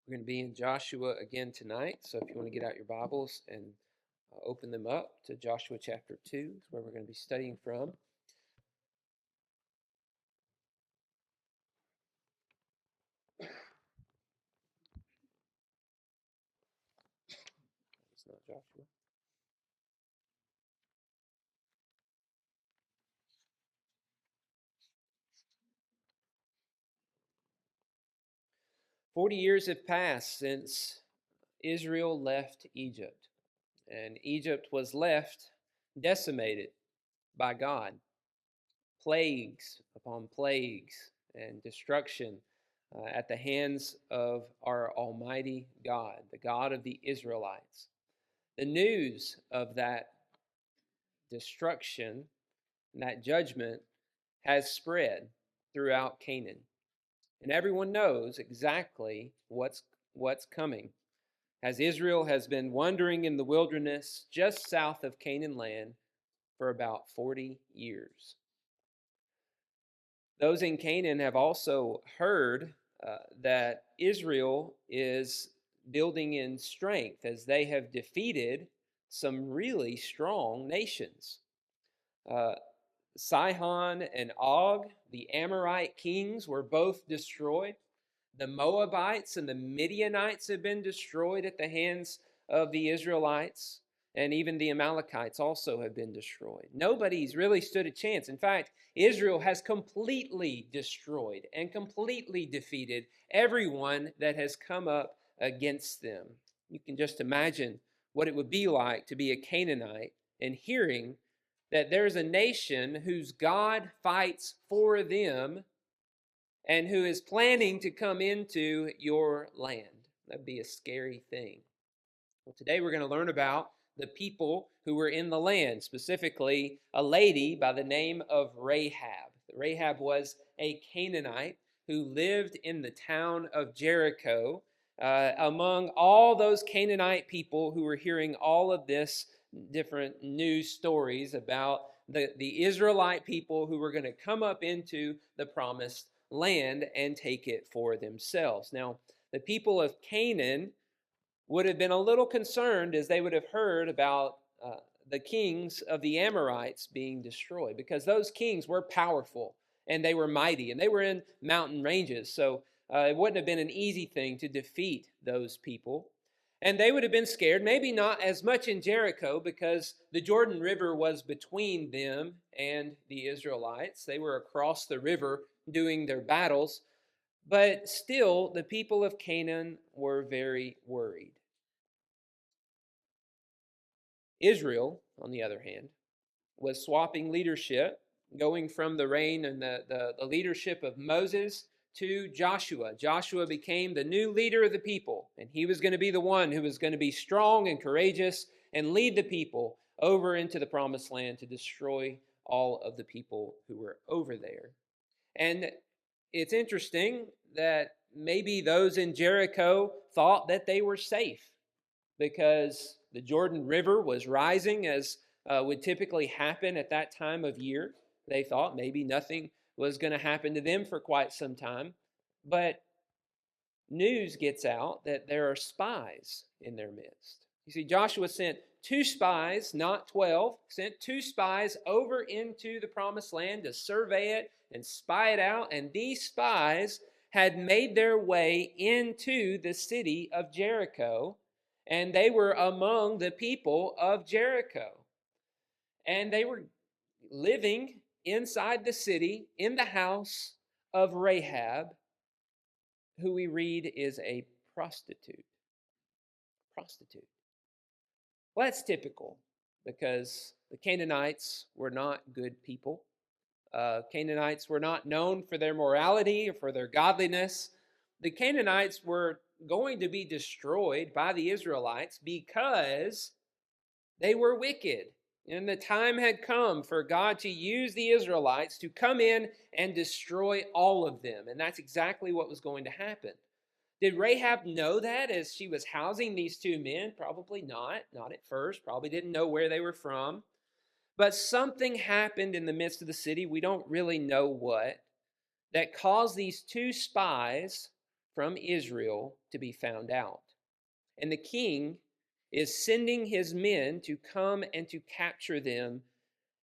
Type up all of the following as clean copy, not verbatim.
We're going to be in Joshua again tonight, so if you want to get out your Bibles and open them up to Joshua chapter 2, is where we're going to be studying from. It's not Joshua. "40 years have passed since Israel left Egypt, and Egypt was left decimated by God. Plagues upon plagues and destruction at the hands of our Almighty God, the God of the Israelites. The news of that destruction and that judgment has spread throughout Canaan. And everyone knows exactly what's coming. As Israel has been wandering in the wilderness just south of Canaan land for about 40 years. Those in Canaan have also heard that Israel is building in strength as they have defeated some really strong nations. Uh, Sihon and Og, the Amorite kings, were both destroyed. The Moabites and the Midianites have been destroyed at the hands of the Israelites, and even the Amalekites also have been destroyed. Nobody's really stood a chance. In fact, Israel has completely destroyed and completely defeated everyone that has come up against them. You can just imagine what it would be like to be a Canaanite and hearing that there's a nation whose God fights for them and who is planning to come into your land. That'd be a scary thing. Well, today we're going to learn about the people who were in the land, specifically a lady by the name of Rahab. Rahab was a Canaanite who lived in the town of Jericho. Among all those Canaanite people who were hearing all of this different news stories about the Israelite people who were going to come up into the promised land and take it for themselves. Now, the people of Canaan would have been a little concerned as they would have heard about the kings of the Amorites being destroyed, because those kings were powerful and they were mighty and they were in mountain ranges. So it wouldn't have been an easy thing to defeat those people. And they would have been scared, maybe not as much in Jericho, because the Jordan River was between them and the Israelites. They were across the river doing their battles. But still, the people of Canaan were very worried. Israel, on the other hand, was swapping leadership, going from the reign and the leadership of Moses to Joshua. Joshua became the new leader of the people, and he was going to be the one who was going to be strong and courageous and lead the people over into the promised land to destroy all of the people who were over there. And it's interesting that maybe those in Jericho thought that they were safe because the Jordan River was rising, as would typically happen at that time of year. They thought maybe nothing was going to happen to them for quite some time. But news gets out that there are spies in their midst. You see, Joshua sent 2 spies, not 12, sent 2 spies over into the promised land to survey it and spy it out. And these spies had made their way into the city of Jericho, and they were among the people of Jericho. And they were living inside the city in the house of Rahab, who we read is a prostitute. Prostitute. Well, that's typical because the Canaanites were not good people. Canaanites were not known for their morality or for their godliness. The Canaanites were going to be destroyed by the Israelites because they were wicked. And the time had come for God to use the Israelites to come in and destroy all of them. And that's exactly what was going to happen. Did Rahab know that as she was housing these 2 men? Probably not. Not at first. Probably didn't know where they were from. But something happened in the midst of the city, we don't really know what, that caused these 2 spies from Israel to be found out. And the king is sending his men to come and to capture them.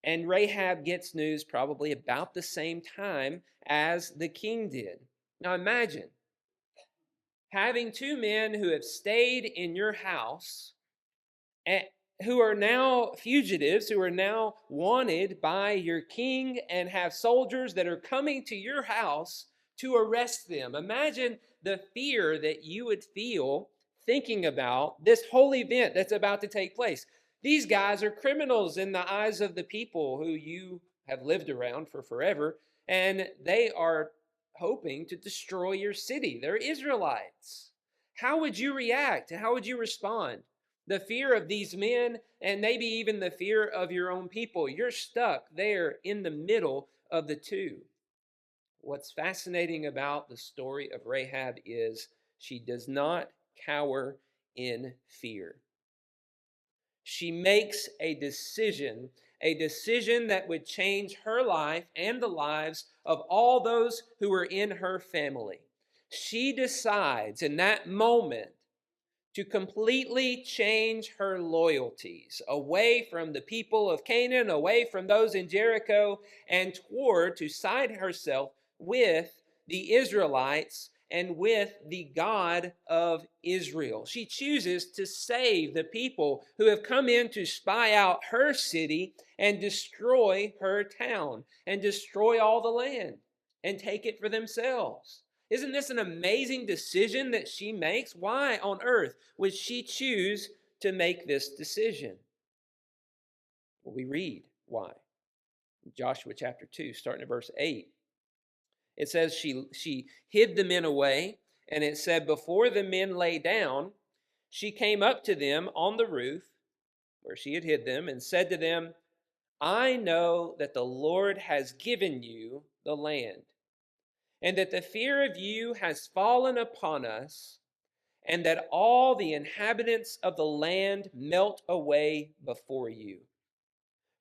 And Rahab gets news probably about the same time as the king did. Now imagine having two men who have stayed in your house, who are now fugitives, who are now wanted by your king, and have soldiers that are coming to your house to arrest them. Imagine the fear that you would feel thinking about this whole event that's about to take place. These guys are criminals in the eyes of the people who you have lived around for forever, and they are hoping to destroy your city. They're Israelites. How would you react? How would you respond? The fear of these men, and maybe even the fear of your own people. You're stuck there in the middle of the two. What's fascinating about the story of Rahab is she does not cower in fear. She makes a decision that would change her life and the lives of all those who were in her family. She decides in that moment to completely change her loyalties away from the people of Canaan, away from those in Jericho, and to side herself with the Israelites and with the God of Israel. She chooses to save the people who have come in to spy out her city and destroy her town and destroy all the land and take it for themselves. Isn't this an amazing decision that she makes? Why on earth would she choose to make this decision? Well, we read why. Joshua chapter 2, starting at verse 8. It says she hid the men away, and it said, before the men lay down, she came up to them on the roof where she had hid them and said to them, I know that the Lord has given you the land, and that the fear of you has fallen upon us, and that all the inhabitants of the land melt away before you.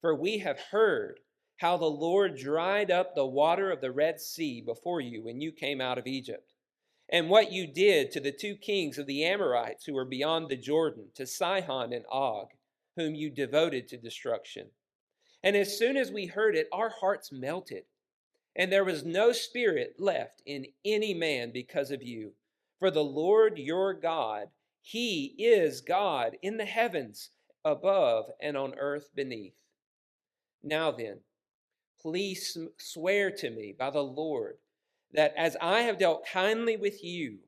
For we have heard how the Lord dried up the water of the Red Sea before you when you came out of Egypt, and what you did to the two kings of the Amorites who were beyond the Jordan, to Sihon and Og, whom you devoted to destruction. And as soon as we heard it, our hearts melted, and there was no spirit left in any man because of you. For the Lord your God, he is God in the heavens above and on earth beneath. Now then, please swear to me by the Lord that as I have dealt kindly with you,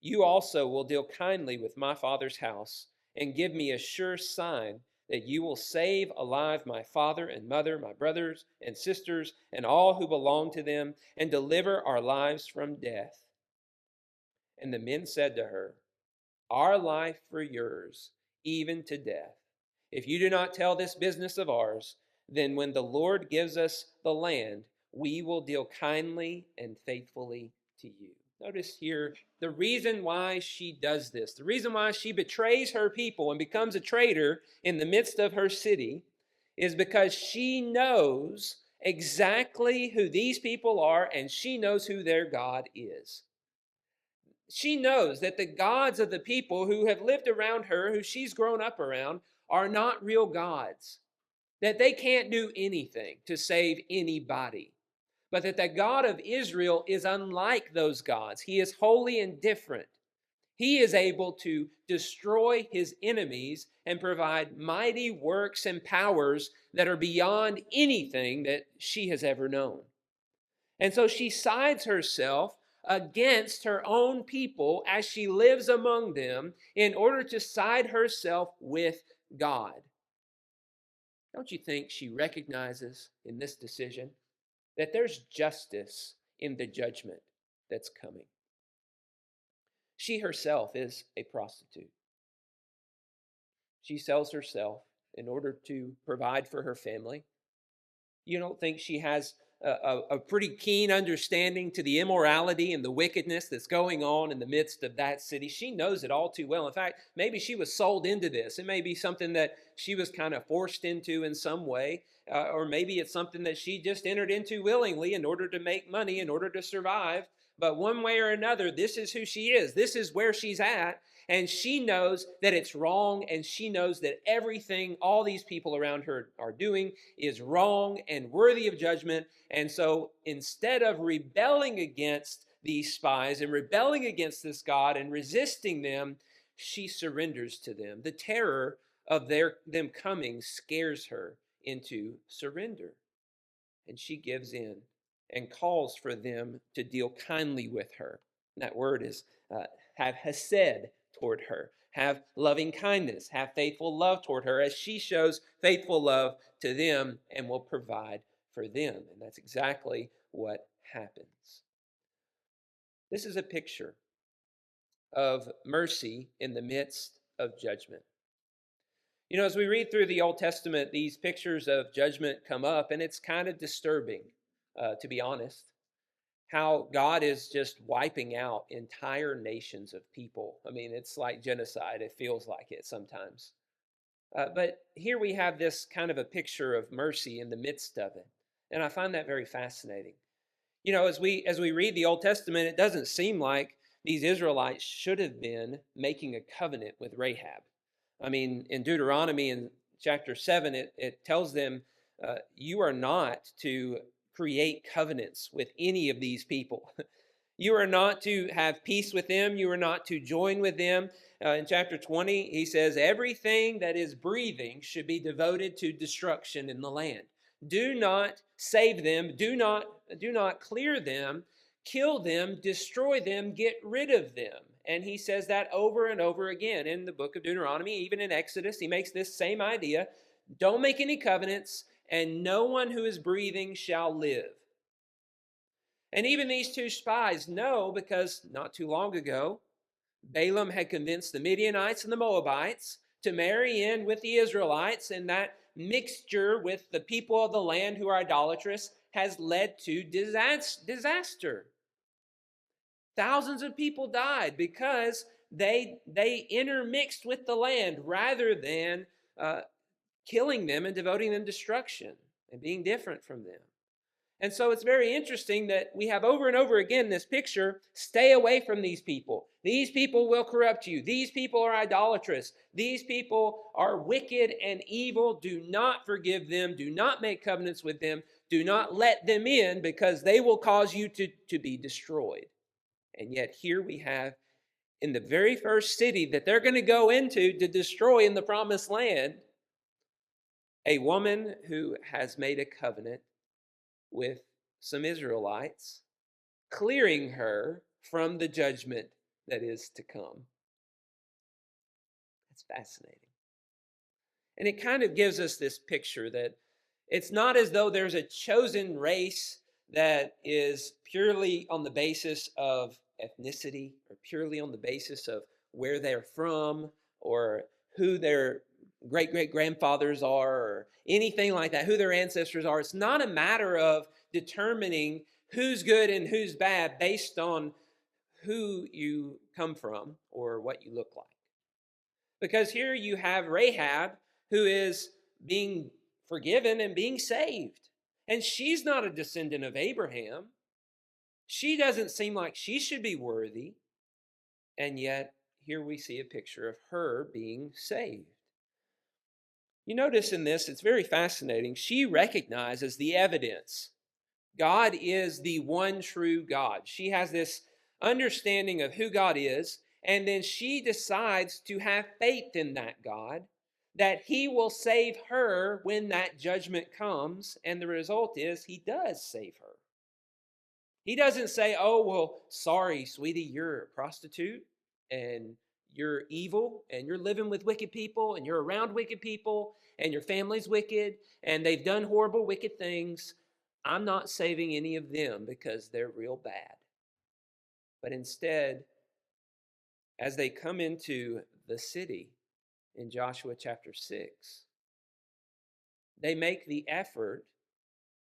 you also will deal kindly with my father's house, and give me a sure sign that you will save alive my father and mother, my brothers and sisters, and all who belong to them, and deliver our lives from death. And the men said to her, our life for yours, even to death. If you do not tell this business of ours, then when the Lord gives us the land, we will deal kindly and faithfully to you. Notice here the reason why she does this, the reason why she betrays her people and becomes a traitor in the midst of her city, is because she knows exactly who these people are, and she knows who their God is. She knows that the gods of the people who have lived around her, who she's grown up around, are not real gods, that they can't do anything to save anybody, but that the God of Israel is unlike those gods. He is holy and different. He is able to destroy his enemies and provide mighty works and powers that are beyond anything that she has ever known. And so she sides herself against her own people as she lives among them in order to side herself with God. Don't you think she recognizes in this decision that there's justice in the judgment that's coming? She herself is a prostitute. She sells herself in order to provide for her family. You don't think she has a pretty keen understanding to the immorality and the wickedness that's going on in the midst of that city? She knows it all too well. In fact, maybe she was sold into this. It may be something that she was kind of forced into in some way, or maybe it's something that she just entered into willingly in order to make money, in order to survive. but one way or another, this is who she is. This is where she's at. And she knows that it's wrong, and she knows that everything all these people around her are doing is wrong and worthy of judgment. And so instead of rebelling against these spies and rebelling against this God and resisting them, she surrenders to them. The terror of them coming scares her into surrender. And she gives in and calls for them to deal kindly with her. And that word is have hesed toward her, have loving kindness, have faithful love toward her, as she shows faithful love to them and will provide for them. And that's exactly what happens. This is a picture of mercy in the midst of judgment. You know, as we read through the Old Testament, these pictures of judgment come up, and it's kind of disturbing, to be honest, how God is just wiping out entire nations of people. I mean, it's like genocide. It feels like it sometimes. But here we have this kind of a picture of mercy in the midst of it, and I find that very fascinating. You know, as we read the Old Testament, it doesn't seem like these Israelites should have been making a covenant with Rahab. I mean, in Deuteronomy in chapter 7, it tells them, you are not to create covenants with any of these people. You are not to have peace with them. You are not to join with them. In chapter 20, he says, everything that is breathing should be devoted to destruction in the land. Do not save them. Do not clear them. Kill them, destroy them, get rid of them. And he says that over and over again in the book of Deuteronomy, even in Exodus. He makes this same idea. Don't make any covenants, and no one who is breathing shall live. And even these two spies know, because not too long ago, Balaam had convinced the Midianites and the Moabites to marry in with the Israelites, and that mixture with the people of the land who are idolatrous has led to disaster. Thousands of people died because they intermixed with the land rather than killing them and devoting them to destruction and being different from them. And so it's very interesting that we have over and over again this picture, stay away from these people. These people will corrupt you. These people are idolatrous. These people are wicked and evil. Do not forgive them. Do not make covenants with them. Do not let them in, because they will cause you to be destroyed. And yet here we have, in the very first city that they're going to go into to destroy in the promised land, a woman who has made a covenant with some Israelites, clearing her from the judgment that is to come. That's fascinating. And it kind of gives us this picture that it's not as though there's a chosen race that is purely on the basis of ethnicity or purely on the basis of where they're from or who their great-great-grandfathers are or anything like that, who their ancestors are. It's not a matter of determining who's good and who's bad based on who you come from or what you look like. Because here you have Rahab, who is being forgiven and being saved. And she's not a descendant of Abraham. She doesn't seem like she should be worthy. And yet, here we see a picture of her being saved. You notice in this, it's very fascinating. She recognizes the evidence. God is the one true God. She has this understanding of who God is, and then she decides to have faith in that God, that he will save her when that judgment comes, and the result is he does save her. He doesn't say, oh, well, sorry, sweetie, you're a prostitute, and you're evil, and you're living with wicked people, and you're around wicked people, and your family's wicked, and they've done horrible, wicked things. I'm not saving any of them because they're real bad. But instead, as they come into the city in Joshua chapter 6, they make the effort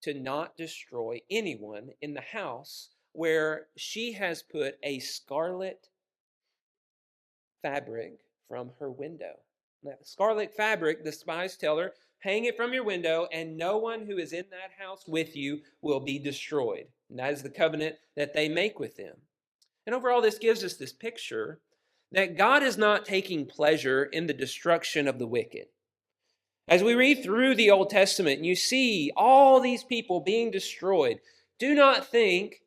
to not destroy anyone in the house where she has put a scarlet fabric from her window. That scarlet fabric, the spies tell her, hang it from your window, and no one who is in that house with you will be destroyed. And that is the covenant that they make with them. And overall, this gives us this picture that God is not taking pleasure in the destruction of the wicked. As we read through the Old Testament and you see all these people being destroyed, do not think,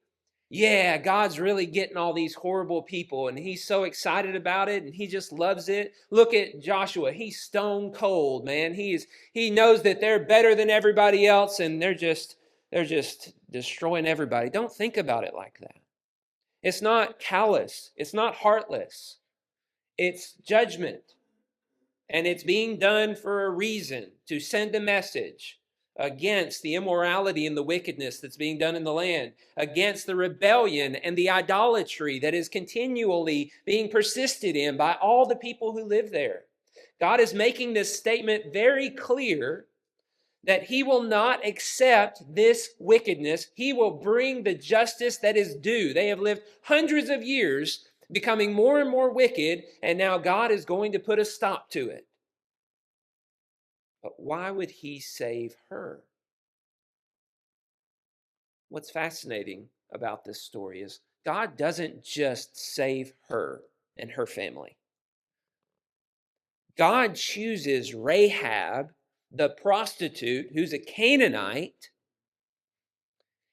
yeah, God's really getting all these horrible people and he's so excited about it and he just loves it. Look at Joshua. He's stone cold, man. He knows that they're better than everybody else and they're just destroying everybody. Don't think about it like that. It's not callous. It's not heartless. It's judgment. And it's being done for a reason, to send a message against the immorality and the wickedness that's being done in the land, against the rebellion and the idolatry that is continually being persisted in by all the people who live there. God is making this statement very clear that he will not accept this wickedness. He will bring the justice that is due. They have lived hundreds of years becoming more and more wicked, and now God is going to put a stop to it. But why would he save her? What's fascinating about this story is God doesn't just save her and her family. God chooses Rahab, the prostitute, who's a Canaanite.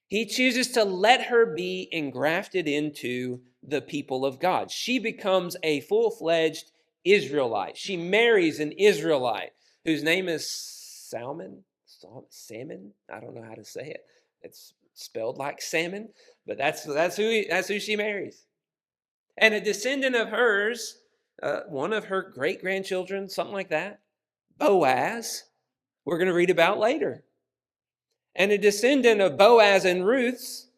He chooses to let her be engrafted into the people of God. She becomes a full-fledged Israelite. She marries an Israelite whose name is Salmon. I don't know how to say it. It's spelled like salmon, but that's who she marries. And a descendant of hers, one of her great-grandchildren, something like that, Boaz, we're going to read about later. And a descendant of Boaz and Ruth's,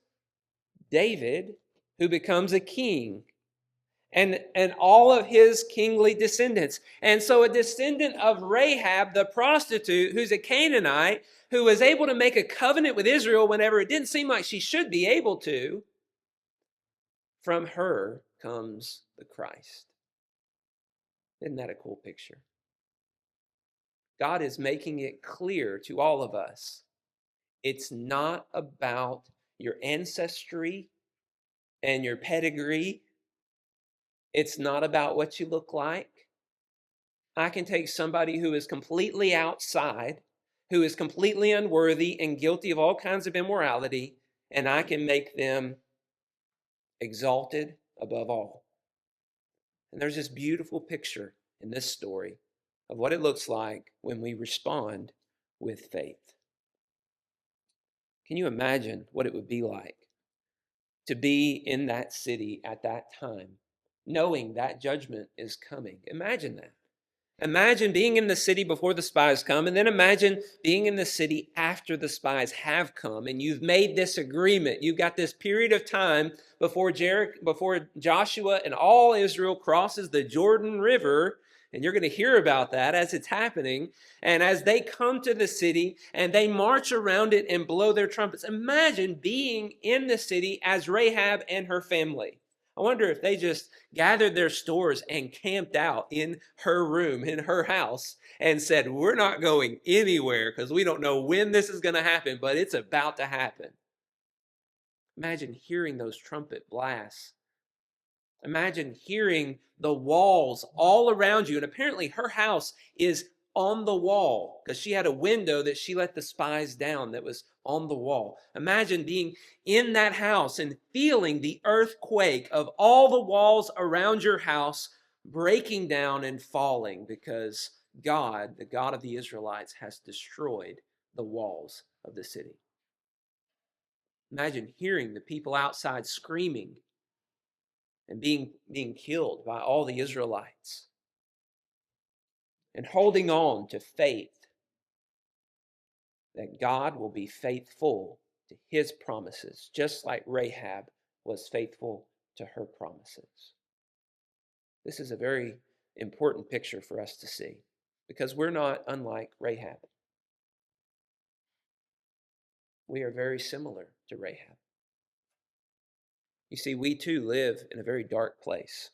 David, who becomes a king, and all of his kingly descendants. And so a descendant of Rahab, the prostitute, who's a Canaanite, who was able to make a covenant with Israel whenever it didn't seem like she should be able to, from her comes the Christ. Isn't that a cool picture? God is making it clear to all of us, it's not about your ancestry and your pedigree. It's not about what you look like. I can take somebody who is completely outside, who is completely unworthy and guilty of all kinds of immorality, and I can make them exalted above all. And there's this beautiful picture in this story of what it looks like when we respond with faith. Can you imagine what it would be like to be in that city at that time, knowing that judgment is coming? Imagine that. Imagine being in the city before the spies come, and then imagine being in the city after the spies have come, and you've made this agreement. You've got this period of time before Joshua and all Israel crosses the Jordan River, and you're going to hear about that as it's happening. And as they come to the city and they march around it and blow their trumpets, imagine being in the city as Rahab and her family. I wonder if they just gathered their stores and camped out in her room, in her house, and said, we're not going anywhere because we don't know when this is going to happen, but it's about to happen. Imagine hearing those trumpet blasts. Imagine hearing the walls all around you. And apparently her house is on the wall because she had a window that she let the spies down that was on the wall. Imagine being in that house and feeling the earthquake of all the walls around your house breaking down and falling because God, the God of the Israelites, has destroyed the walls of the city. Imagine hearing the people outside screaming and being killed by all the Israelites, and holding on to faith that God will be faithful to his promises, just like Rahab was faithful to her promises. This is a very important picture for us to see because we're not unlike Rahab. We are very similar to Rahab. You see, we too live in a very dark place.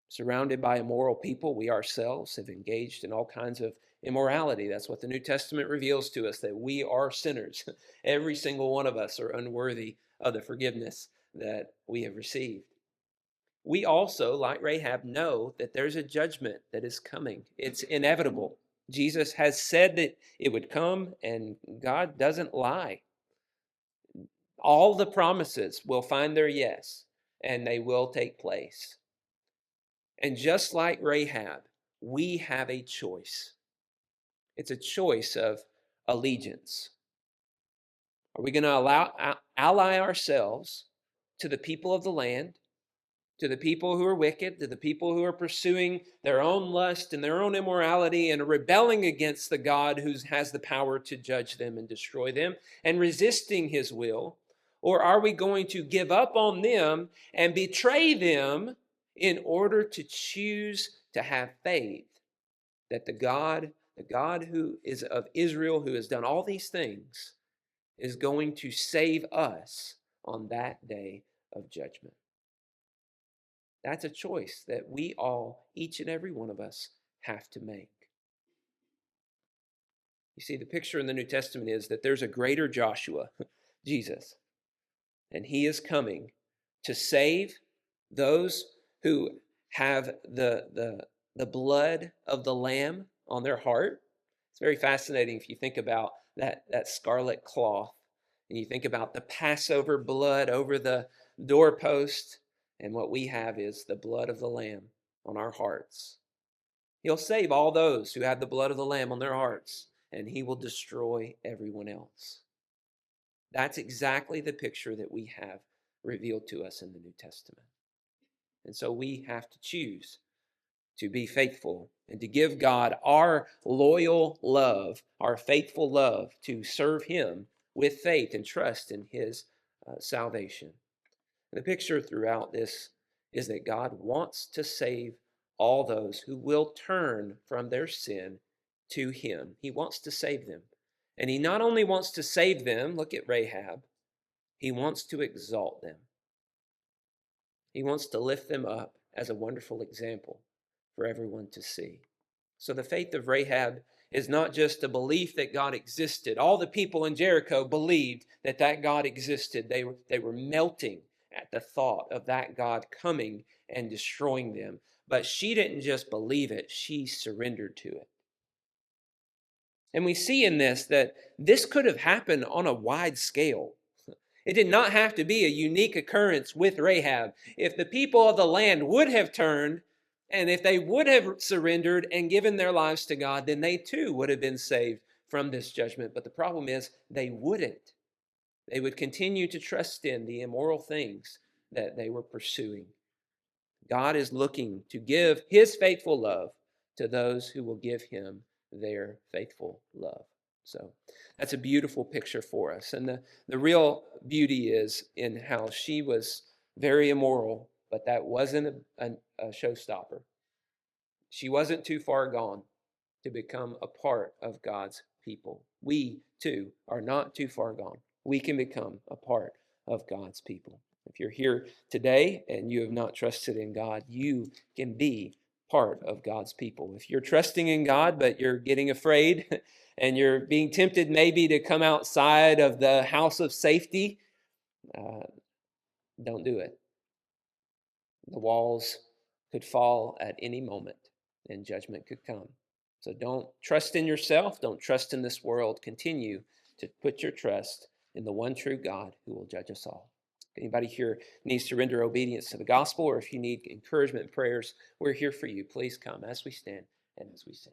Surrounded by immoral people, we ourselves have engaged in all kinds of immorality. That's what the New Testament reveals to us, that we are sinners. Every single one of us are unworthy of the forgiveness that we have received. We also, like Rahab, know that there's a judgment that is coming. It's inevitable. Jesus has said that it would come, and God doesn't lie. All the promises will find their yes, and they will take place. And just like Rahab, we have a choice. It's a choice of allegiance. Are we going to ally ourselves to the people of the land, to the people who are wicked, to the people who are pursuing their own lust and their own immorality and rebelling against the God who has the power to judge them and destroy them and resisting his will? Or are we going to give up on them and betray them in order to choose to have faith that the God who is of Israel, who has done all these things, is going to save us on that day of judgment? That's a choice that we all, each and every one of us, have to make. You see, the picture in the New Testament is that there's a greater Joshua, Jesus, and he is coming to save those who have the blood of the Lamb on their heart. It's very fascinating if you think about that scarlet cloth, and you think about the Passover blood over the doorpost, and what we have is the blood of the Lamb on our hearts. He'll save all those who have the blood of the Lamb on their hearts, and he will destroy everyone else. That's exactly the picture that we have revealed to us in the New Testament. And so we have to choose to be faithful and to give God our loyal love, our faithful love, to serve him with faith and trust in his salvation. The picture throughout this is that God wants to save all those who will turn from their sin to him. He wants to save them. And he not only wants to save them, look at Rahab, he wants to exalt them. He wants to lift them up as a wonderful example for everyone to see. So the faith of Rahab is not just a belief that God existed. All the people in Jericho believed that God existed. They were melting at the thought of that God coming and destroying them. But she didn't just believe it, she surrendered to it. And we see in this that this could have happened on a wide scale. It did not have to be a unique occurrence with Rahab. If the people of the land would have turned, and if they would have surrendered and given their lives to God, then they too would have been saved from this judgment. But the problem is they wouldn't. They would continue to trust in the immoral things that they were pursuing. God is looking to give his faithful love to those who will give him their faithful love. So that's a beautiful picture for us. And the real beauty is in how she was very immoral, but that wasn't a showstopper. She wasn't too far gone to become a part of God's people. We, too, are not too far gone. We can become a part of God's people. If you're here today and you have not trusted in God, you can be part of God's people. If you're trusting in God, but you're getting afraid and you're being tempted maybe to come outside of the house of safety, don't do it. The walls could fall at any moment and judgment could come. So don't trust in yourself. Don't trust in this world. Continue to put your trust in the one true God who will judge us all. If anybody here needs to render obedience to the gospel, or if you need encouragement and prayers, we're here for you. Please come as we stand and as we sing.